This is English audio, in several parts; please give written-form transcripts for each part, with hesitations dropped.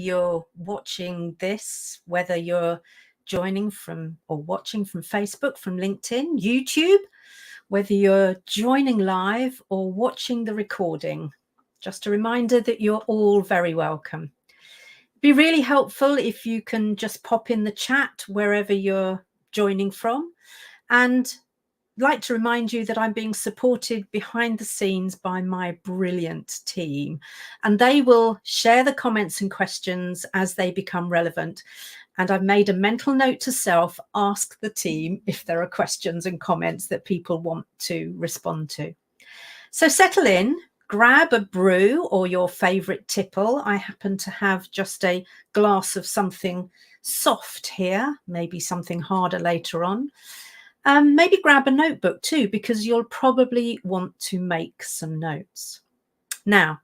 you're watching this, whether you're joining from or watching from Facebook, from LinkedIn, YouTube, whether you're joining live or watching the recording. Just a reminder that you're all very welcome. It'd be really helpful if you can just pop in the chat wherever you're joining from. And I'd like to remind you that I'm being supported behind the scenes by my brilliant team, and they will share the comments and questions as they become relevant. And I've made a mental note to self, ask the team if there are questions and comments that people want to respond to. So settle in, grab a brew or your favorite tipple. I happen to have just a glass of something soft here, maybe something harder later on. Maybe grab a notebook too, because you'll probably want to make some notes. Now,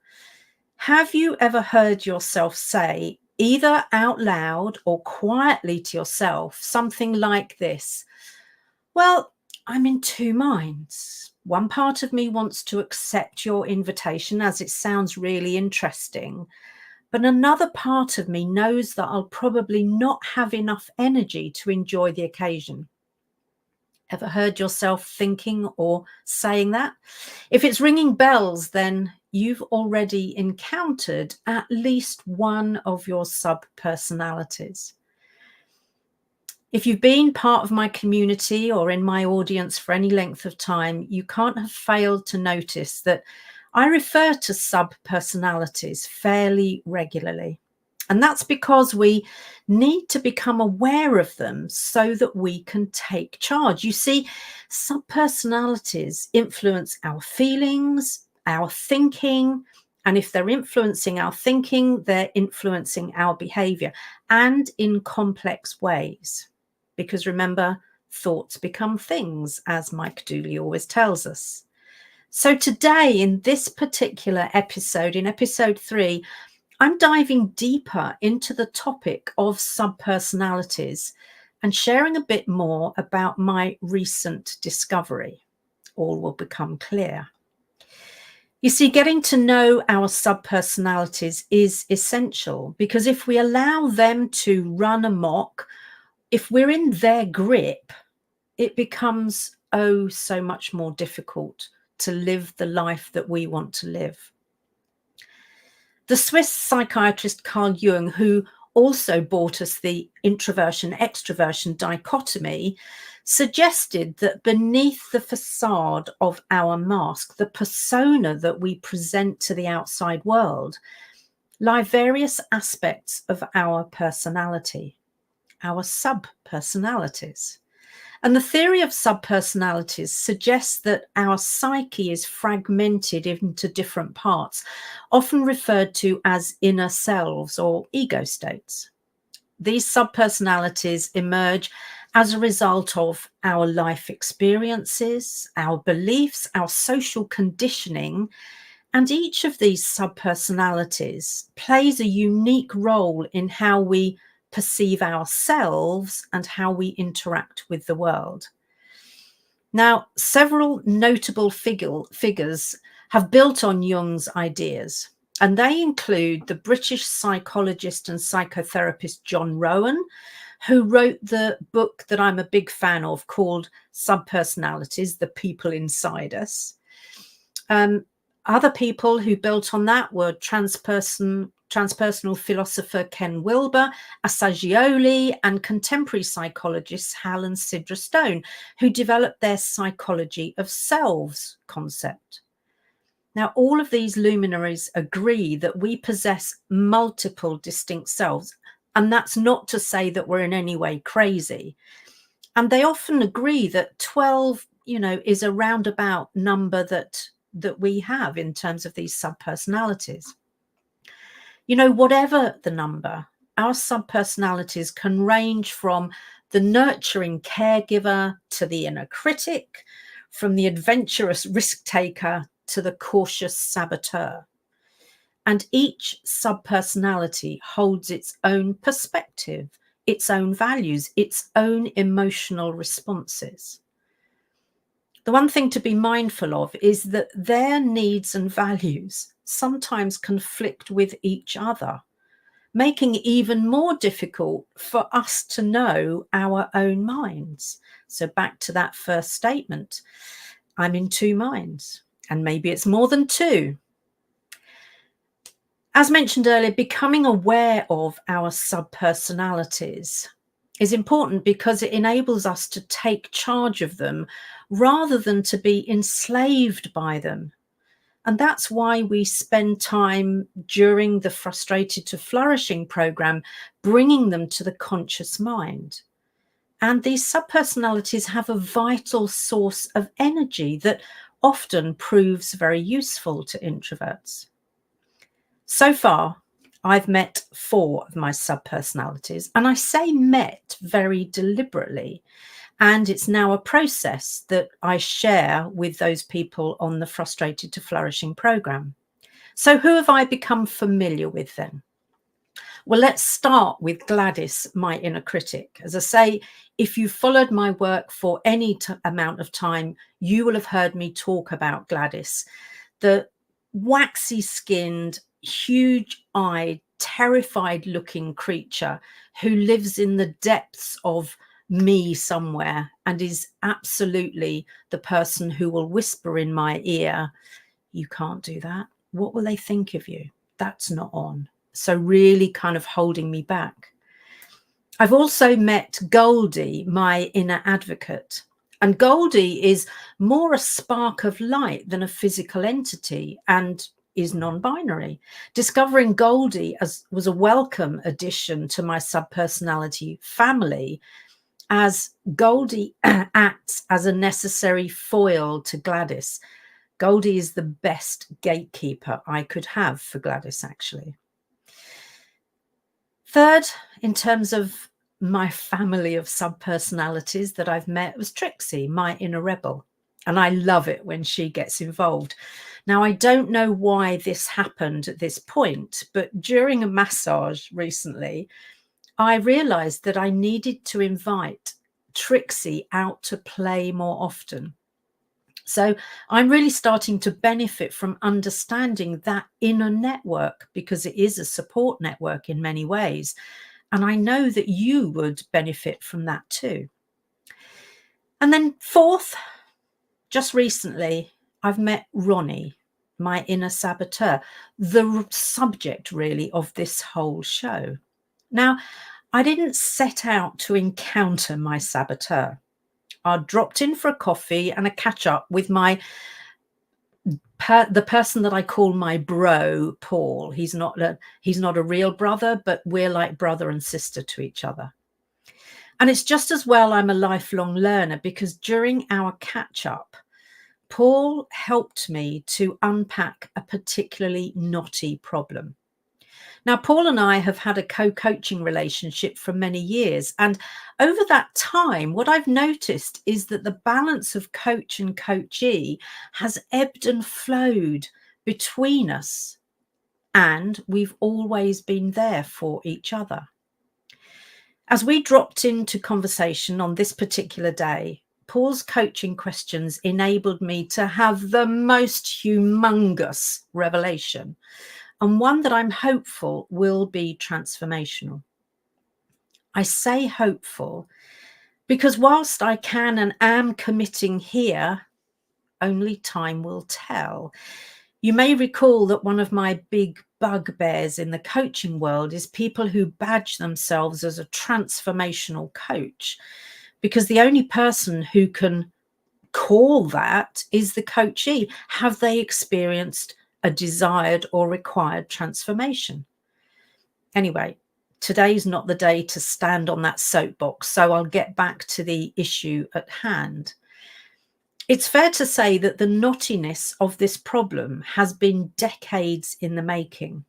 have you ever heard yourself say, either out loud or quietly to yourself, something like this? Well, I'm in two minds. One part of me wants to accept your invitation as it sounds really interesting, but another part of me knows that I'll probably not have enough energy to enjoy the occasion. Ever heard yourself thinking or saying that? If it's ringing bells, then you've already encountered at least one of your subpersonalities. If you've been part of my community or in my audience for any length of time, you can't have failed to notice that I refer to subpersonalities fairly regularly. And that's because we need to become aware of them so that we can take charge. You see, subpersonalities influence our feelings, our thinking, and if they're influencing our thinking, they're influencing our behavior, and in complex ways. Because remember, thoughts become things, as Mike Dooley always tells us. So today, in this particular episode, in episode 3, I'm diving deeper into the topic of subpersonalities and sharing a bit more about my recent discovery. All will become clear. You see, getting to know our subpersonalities is essential, because if we allow them to run amok, if we're in their grip, it becomes oh so much more difficult to live the life that we want to live. The Swiss psychiatrist Carl Jung, who also brought us the introversion-extroversion dichotomy, suggested that beneath the facade of our mask, the persona that we present to the outside world, lie various aspects of our personality, our subpersonalities. And the theory of subpersonalities suggests that our psyche is fragmented into different parts, often referred to as inner selves or ego states. These subpersonalities emerge as a result of our life experiences, our beliefs, our social conditioning, and each of these subpersonalities plays a unique role in how we perceive ourselves and how we interact with the world. Now, several notable figures have built on Jung's ideas, and they include the British psychologist and psychotherapist John Rowan, who wrote the book that I'm a big fan of called Subpersonalities, The People Inside Us. Other people who built on that were transpersonal philosopher Ken Wilber, Assagioli, and contemporary psychologists Hal and Sidra Stone, who developed their psychology of selves concept. Now, all of these luminaries agree that we possess multiple distinct selves, and that's not to say that we're in any way crazy. And they often agree that 12, is a roundabout number that we have in terms of these subpersonalities. Whatever the number, our subpersonalities can range from the nurturing caregiver to the inner critic, from the adventurous risk taker to the cautious saboteur. And each subpersonality holds its own perspective, its own values, its own emotional responses. The one thing to be mindful of is that their needs and values sometimes conflict with each other. making it even more difficult for us to know our own minds. So back to that first statement, I'm in two minds, and maybe it's more than two. As mentioned earlier, becoming aware of our subpersonalities is important because it enables us to take charge of them rather than to be enslaved by them. And that's why we spend time during the Frustrated to Flourishing program, bringing them to the conscious mind. And these subpersonalities have a vital source of energy that often proves very useful to introverts. So far, I've met 4 of my subpersonalities, and I say met very deliberately. And it's now a process that I share with those people on the Frustrated to Flourishing program. So who have I become familiar with then? Well, let's start with Gladys, my inner critic. As I say, if you followed my work for any amount of time, you will have heard me talk about Gladys, the waxy skinned, huge eyed, terrified looking creature who lives in the depths of me somewhere and is absolutely the person who will whisper in my ear, you can't do that. What will they think of you? That's not on. So really kind of holding me back. I've also met Goldie, my inner advocate. And Goldie is more a spark of light than a physical entity and is non-binary. Discovering Goldie was a welcome addition to my subpersonality family, as Goldie acts as a necessary foil to Gladys. Goldie is the best gatekeeper I could have for Gladys, actually. Third, in terms of my family of subpersonalities that I've met, was Trixie, my inner rebel. And I love it when she gets involved. Now, I don't know why this happened at this point, but during a massage recently, I realized that I needed to invite Trixie out to play more often. So I'm really starting to benefit from understanding that inner network, because it is a support network in many ways. And I know that you would benefit from that too. And then fourth, just recently, I've met Ronnie, my inner saboteur, the subject really of this whole show. Now, I didn't set out to encounter my saboteur. I dropped in for a coffee and a catch up with the person that I call my bro, Paul. He's not a real brother, but we're like brother and sister to each other. And it's just as well I'm a lifelong learner, because during our catch up, Paul helped me to unpack a particularly knotty problem. Now, Paul and I have had a co-coaching relationship for many years. And over that time, what I've noticed is that the balance of coach and coachee has ebbed and flowed between us. And we've always been there for each other. As we dropped into conversation on this particular day, Paul's coaching questions enabled me to have the most humongous revelation, and one that I'm hopeful will be transformational. I say hopeful because whilst I can and am committing here, only time will tell. You may recall that one of my big bugbears in the coaching world is people who badge themselves as a transformational coach, because the only person who can call that is the coachee. Have they experienced a desired or required transformation? Anyway, today's not the day to stand on that soapbox, so I'll get back to the issue at hand. It's fair to say that the knottiness of this problem has been decades in the making.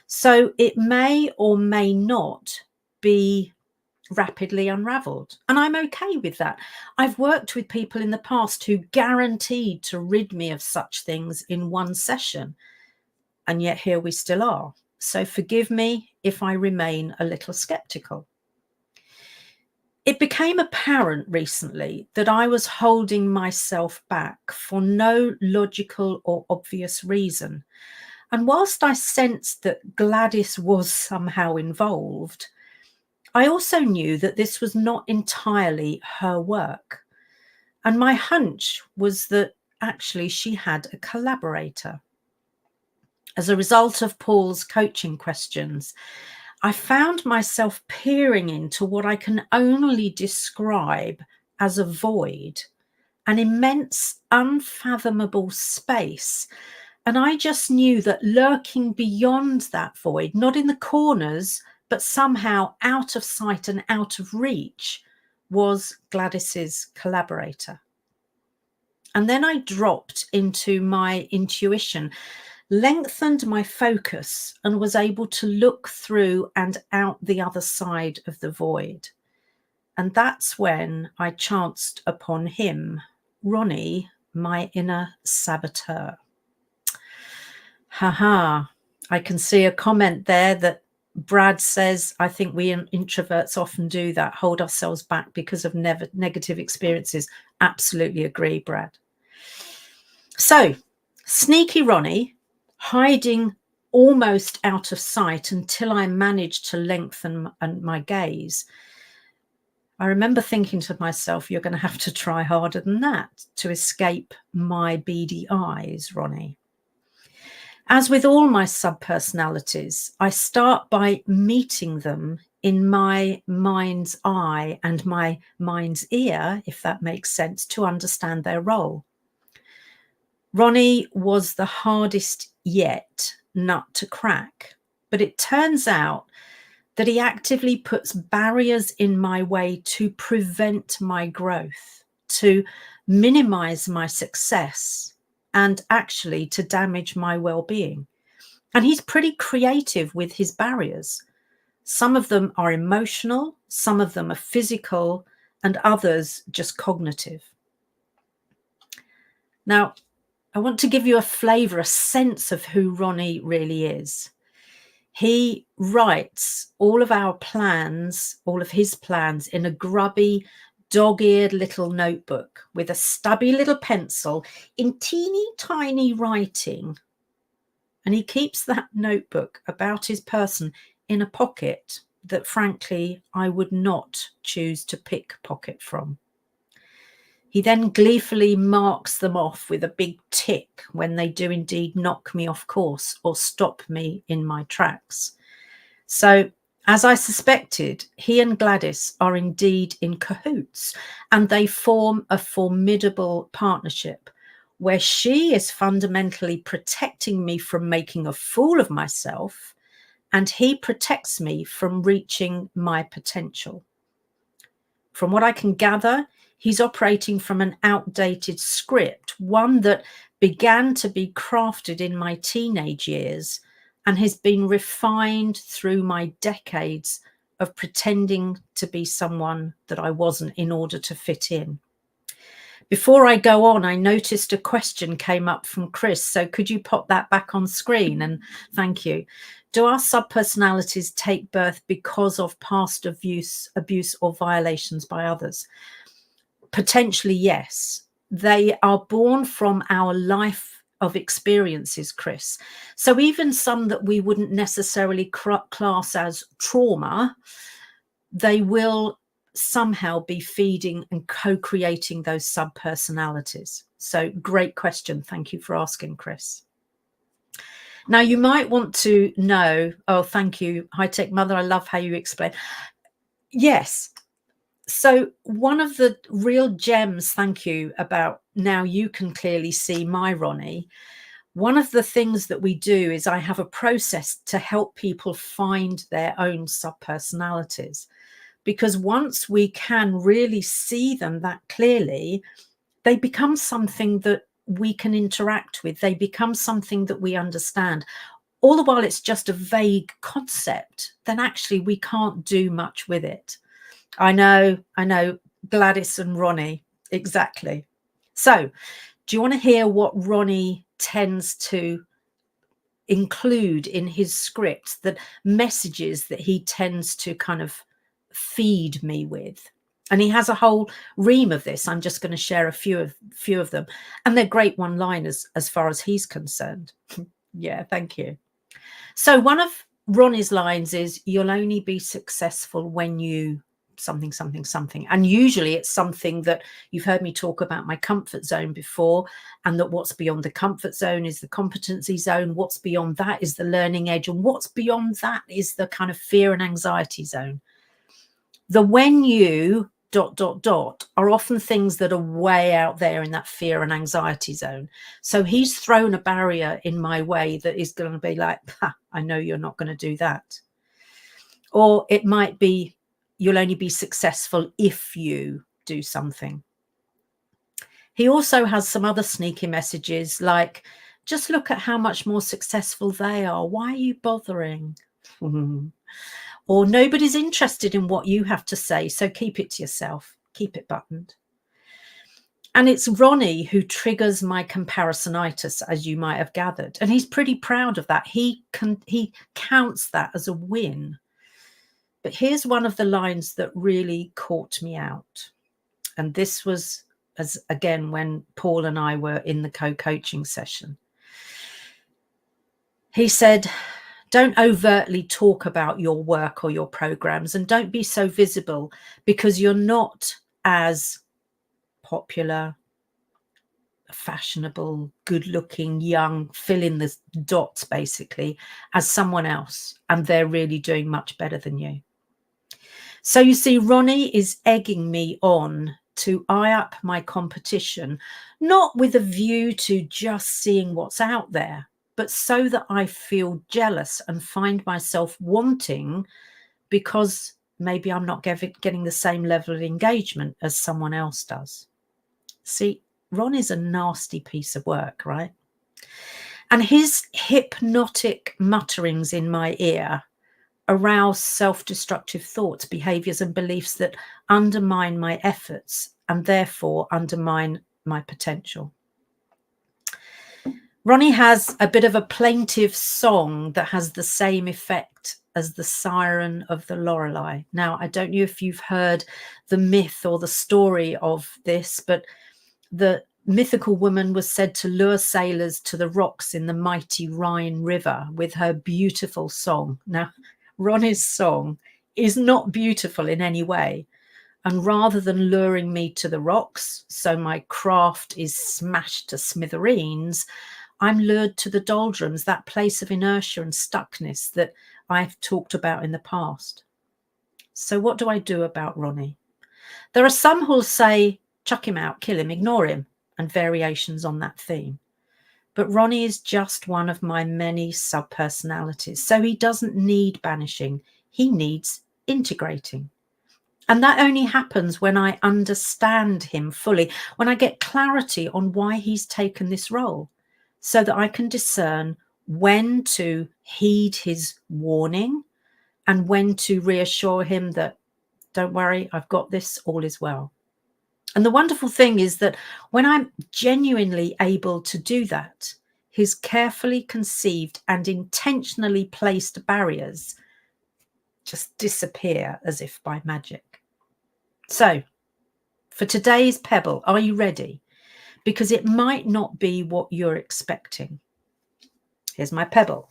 So it may or may not be rapidly unraveled. And I'm okay with that. I've worked with people in the past who guaranteed to rid me of such things in one session. And yet here we still are. So forgive me if I remain a little skeptical. It became apparent recently that I was holding myself back for no logical or obvious reason. And whilst I sensed that Gladys was somehow involved, I also knew that this was not entirely her work. And my hunch was that actually she had a collaborator. As a result of Paul's coaching questions, I found myself peering into what I can only describe as a void, an immense, unfathomable space. And I just knew that lurking beyond that void, not in the corners, but somehow out of sight and out of reach, was Gladys's collaborator. And then I dropped into my intuition, lengthened my focus, and was able to look through and out the other side of the void. And that's when I chanced upon him, Ronnie, my inner saboteur. Haha, I can see a comment there that Brad says, I think we introverts often do that, hold ourselves back because of negative experiences. Absolutely agree, Brad. So, sneaky Ronnie, hiding almost out of sight until I managed to lengthen my gaze. I remember thinking to myself, you're going to have to try harder than that to escape my beady eyes, Ronnie. As with all my subpersonalities, I start by meeting them in my mind's eye and my mind's ear, if that makes sense, to understand their role. Ronnie was the hardest yet nut to crack, but it turns out that he actively puts barriers in my way to prevent my growth, to minimize my success, and actually to damage my well-being. And he's pretty creative with his barriers. Some of them are emotional, some of them are physical, and others just cognitive. Now, I want to give you a flavor, a sense of who Ronnie really is. He writes all of our plans, all of his plans, in a grubby, dog-eared little notebook with a stubby little pencil in teeny tiny writing. And he keeps that notebook about his person in a pocket that, frankly, I would not choose to pickpocket from. He then gleefully marks them off with a big tick when they do indeed knock me off course or stop me in my tracks. So, as I suspected, he and Gladys are indeed in cahoots, and they form a formidable partnership where she is fundamentally protecting me from making a fool of myself, and he protects me from reaching my potential. From what I can gather, he's operating from an outdated script, one that began to be crafted in my teenage years and has been refined through my decades of pretending to be someone that I wasn't in order to fit in. Before I go on, I noticed a question came up from Chris. So could you pop that back on screen? And thank you. Do our subpersonalities take birth because of past abuse or violations by others? Potentially, yes. They are born from our life of experiences, Chris. So even some that we wouldn't necessarily class as trauma, they will somehow be feeding and co-creating those subpersonalities. So great question. Thank you for asking, Chris. Now you might want to know, oh, thank you, High Tech Mother. I love how you explain. Yes. So one of the real gems, thank you, about now you can clearly see my Ronnie. One of the things that we do is I have a process to help people find their own subpersonalities. Because once we can really see them that clearly, they become something that we can interact with. They become something that we understand. All the while it's just a vague concept, then actually we can't do much with it. I know, Gladys and Ronnie, exactly. So do you want to hear what Ronnie tends to include in his script, the messages that he tends to kind of feed me with? And he has a whole ream of this. I'm just going to share a few of them, and they're great one-liners as far as he's concerned. Yeah, thank you. So one of Ronnie's lines is, you'll only be successful when you something, something, something. And usually it's something that you've heard me talk about my comfort zone before, and that what's beyond the comfort zone is the competency zone. What's beyond that is the learning edge. And what's beyond that is the kind of fear and anxiety zone. The when you ... are often things that are way out there in that fear and anxiety zone. So he's thrown a barrier in my way that is going to be like, I know you're not going to do that. Or it might be, you'll only be successful if you do something. He also has some other sneaky messages like, just look at how much more successful they are. Why are you bothering? Or nobody's interested in what you have to say, so keep it to yourself. Keep it buttoned. And it's Ronnie who triggers my comparisonitis, as you might have gathered. And he's pretty proud of that. He counts that as a win. But here's one of the lines that really caught me out. And this was, again, when Paul and I were in the co-coaching session. He said, don't overtly talk about your work or your programs, and don't be so visible, because you're not as popular, fashionable, good looking, young, fill in the dots basically, as someone else, and they're really doing much better than you. So you see, Ronnie is egging me on to eye up my competition, not with a view to just seeing what's out there, but so that I feel jealous and find myself wanting, because maybe I'm not getting the same level of engagement as someone else does. See, Ron is a nasty piece of work, right? And his hypnotic mutterings in my ear arouse self-destructive thoughts, behaviors and beliefs that undermine my efforts and therefore undermine my potential. Ronnie has a bit of a plaintive song that has the same effect as the siren of the Lorelei. Now, I don't know if you've heard the myth or the story of this, but the mythical woman was said to lure sailors to the rocks in the mighty Rhine River with her beautiful song. Now, Ronnie's song is not beautiful in any way. And rather than luring me to the rocks, so my craft is smashed to smithereens, I'm lured to the doldrums, that place of inertia and stuckness that I've talked about in the past. So what do I do about Ronnie? There are some who'll say, chuck him out, kill him, ignore him, and variations on that theme. But Ronnie is just one of my many subpersonalities. So he doesn't need banishing. He needs integrating. And that only happens when I understand him fully, when I get clarity on why he's taken this role, so that I can discern when to heed his warning and when to reassure him that, don't worry, I've got this, all is well. And the wonderful thing is that when I'm genuinely able to do that, his carefully conceived and intentionally placed barriers just disappear as if by magic. So for today's Pebble, are you ready? Because it might not be what you're expecting. Here's my Pebble.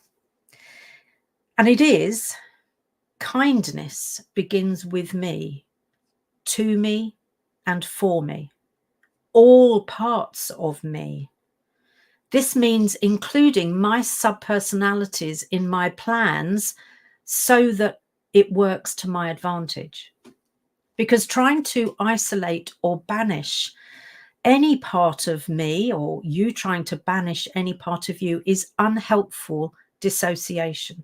And it is, kindness begins with me, to me and for me, all parts of me. This means including my subpersonalities in my plans so that it works to my advantage. Because trying to isolate or banish any part of me, or you trying to banish any part of you, is unhelpful dissociation.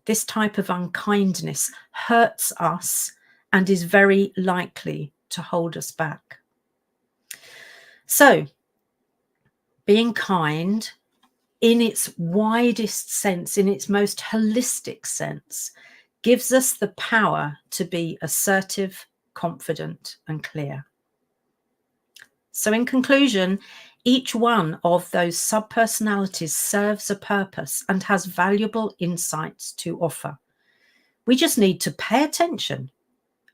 This type of unkindness hurts us and is very likely to hold us back. So, being kind in its widest sense, in its most holistic sense, gives us the power to be assertive, confident, and clear. So in conclusion, each one of those subpersonalities serves a purpose and has valuable insights to offer. We just need to pay attention.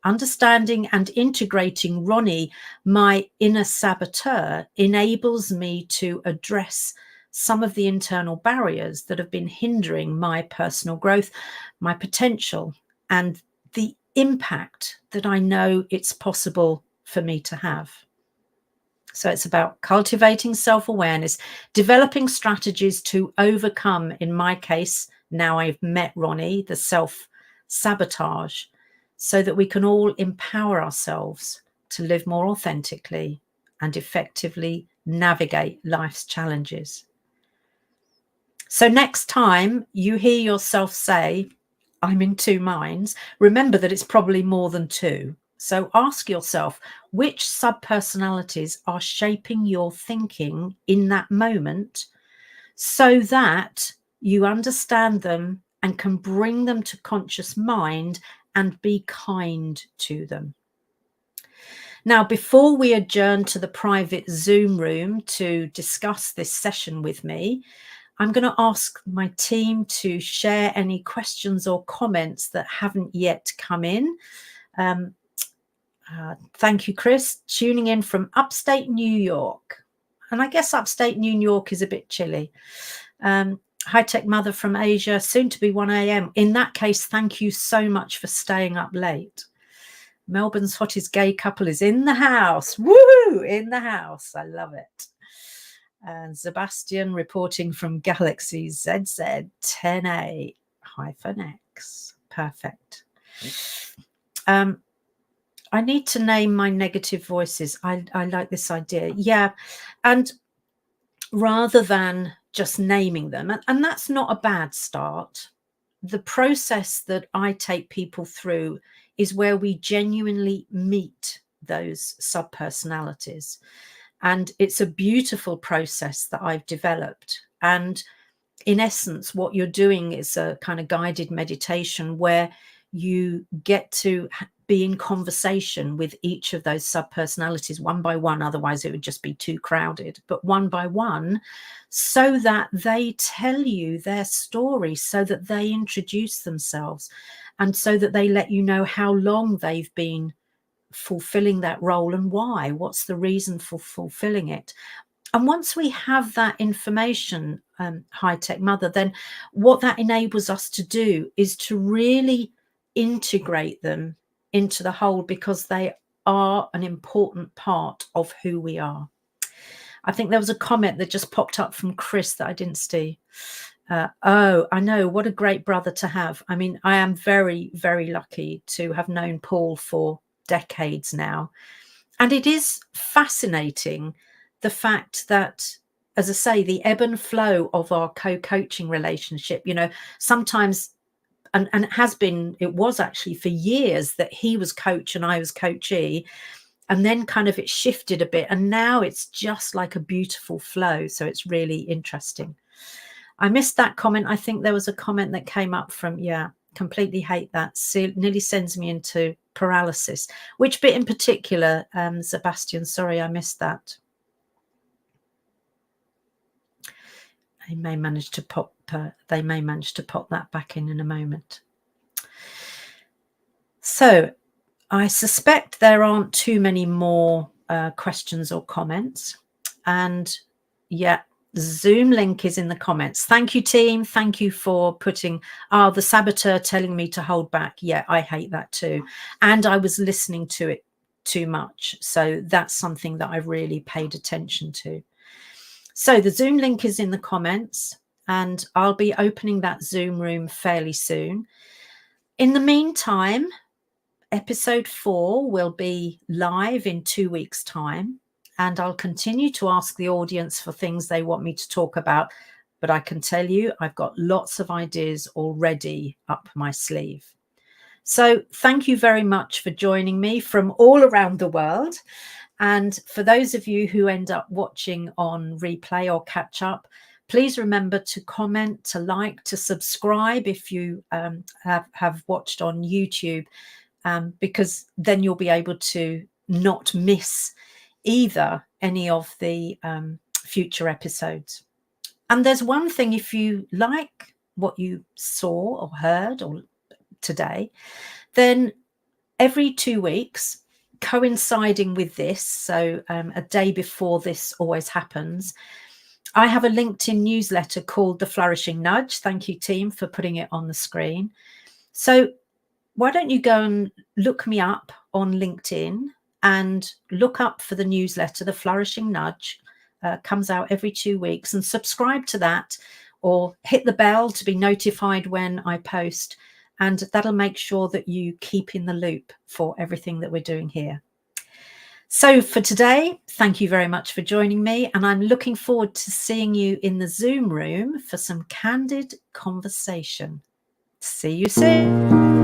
Understanding and integrating Ronnie, my inner saboteur, enables me to address some of the internal barriers that have been hindering my personal growth, my potential, and the impact that I know it's possible for me to have. So it's about cultivating self-awareness, developing strategies to overcome, in my case, now I've met Ronnie, the self-sabotage, so that we can all empower ourselves to live more authentically and effectively navigate life's challenges. So next time you hear yourself say, I'm in two minds, remember that it's probably more than two. So ask yourself, which subpersonalities are shaping your thinking in that moment so that you understand them and can bring them to conscious mind and be kind to them. Now, before we adjourn to the private Zoom room to discuss this session with me, I'm going to ask my team to share any questions or comments that haven't yet come in. Thank you, Chris, tuning in from upstate New York. And I guess upstate New York is a bit chilly. High-tech mother from Asia, soon to be 1 a.m. In that case, thank you so much for staying up late. Melbourne's hottest gay couple is in the house. Woo! In the house. I love it. And Sebastian reporting from Galaxy ZZ10A-X. Perfect. I need to name my negative voices. I like this idea. Yeah. And rather than just naming them, and that's not a bad start, the process that I take people through is where we genuinely meet those subpersonalities. And it's a beautiful process that I've developed. And in essence, what you're doing is a kind of guided meditation where you get to be in conversation with each of those subpersonalities one by one. Otherwise, it would just be too crowded. But one by one, so that they tell you their story, so that they introduce themselves, and so that they let you know how long they've been fulfilling that role and why. What's the reason for fulfilling it? And once we have that information, high-tech mother, then what that enables us to do is to really integrate them into the whole, because they are an important part of who we are. I think there was a comment that just popped up from Chris that I didn't see. Oh, I know. What a great brother to have. I mean, I am very, very lucky to have known Paul for decades now. And it is fascinating, the fact that, as I say, the ebb and flow of our co-coaching relationship, you know, sometimes, and it was actually for years that he was coach and I was coachee. And then kind of it shifted a bit. And now it's just like a beautiful flow. So it's really interesting. I missed that comment. I think there was a comment that came up from, yeah, completely hate that. Nearly sends me into paralysis. Which bit in particular, Sebastian? Sorry, I missed that. They may manage to pop that back in a moment. So I suspect there aren't too many more questions or comments. And yeah, Zoom link is in the comments. Thank you, team. Thank you for putting the Saboteur telling me to hold back. Yeah, I hate that too. And I was listening to it too much. So that's something that I really paid attention to. So the Zoom link is in the comments, and I'll be opening that Zoom room fairly soon. In the meantime, episode 4 will be live in 2 weeks' time, and I'll continue to ask the audience for things they want me to talk about. But I can tell you, I've got lots of ideas already up my sleeve. So thank you very much for joining me from all around the world. And for those of you who end up watching on replay or catch up, please remember to comment, to like, to subscribe if you have watched on YouTube, because then you'll be able to not miss either any of the future episodes. And there's one thing, if you like what you saw or heard or today, then every 2 weeks, coinciding with this, so a day before this always happens, I have a LinkedIn newsletter called The Flourishing Nudge. Thank you, team, for putting it on the screen. So why don't you go and look me up on LinkedIn and look up for the newsletter, The Flourishing Nudge. Comes out every 2 weeks, and subscribe to that, or hit the bell to be notified when I post, and that'll make sure that you keep in the loop for everything that we're doing here. So for today, thank you very much for joining me, and I'm looking forward to seeing you in the Zoom room for some candid conversation. See you soon.